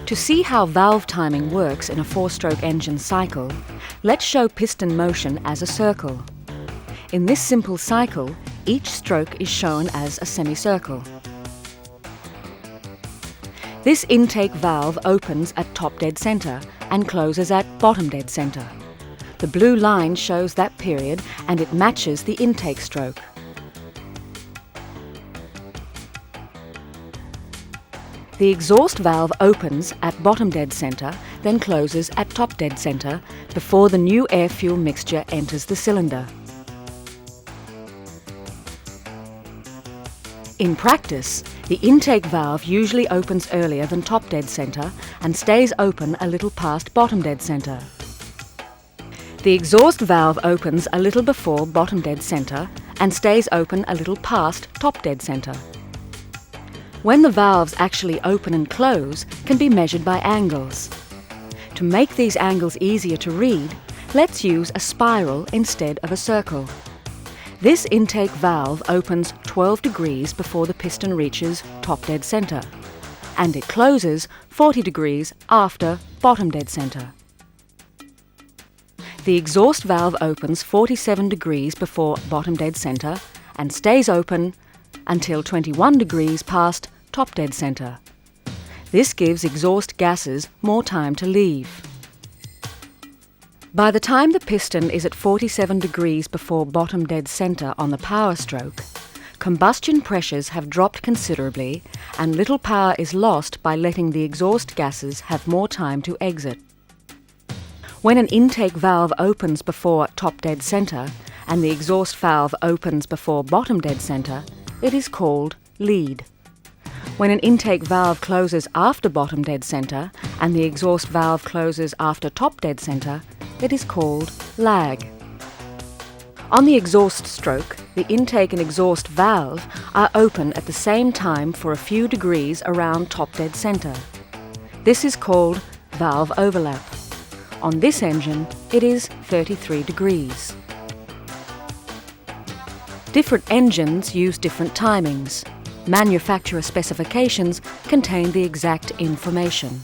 To see how valve timing works in a 4-stroke engine cycle, let's show piston motion as a circle. In this simple cycle, each stroke is shown as a semicircle. This intake valve opens at top dead centre and closes at bottom dead centre. The blue line shows that period and it matches the intake stroke. The exhaust valve opens at bottom dead centre, then closes at top dead centre before the new air-fuel mixture enters the cylinder. In practice, the intake valve usually opens earlier than top dead centre and stays open a little past bottom dead centre. The exhaust valve opens a little before bottom dead centre and stays open a little past top dead centre. When the valves actually open and close can be measured by angles. To make these angles easier to read, let's use a spiral instead of a circle. This intake valve opens 12 degrees before the piston reaches top dead centre, and it closes 40 degrees after bottom dead centre. The exhaust valve opens 47 degrees before bottom dead centre and stays open until 21 degrees past top dead centre. This gives exhaust gases more time to leave. By the time the piston is at 47 degrees before bottom dead centre on the power stroke, combustion pressures have dropped considerably and little power is lost by letting the exhaust gases have more time to exit. When an intake valve opens before top dead centre and the exhaust valve opens before bottom dead centre, it is called lead. When an intake valve closes after bottom dead centre and the exhaust valve closes after top dead centre, it is called lag. On the exhaust stroke, the intake and exhaust valve are open at the same time for a few degrees around top dead centre. This is called valve overlap. On this engine, it is 33 degrees. Different engines use different timings. Manufacturer specifications contain the exact information.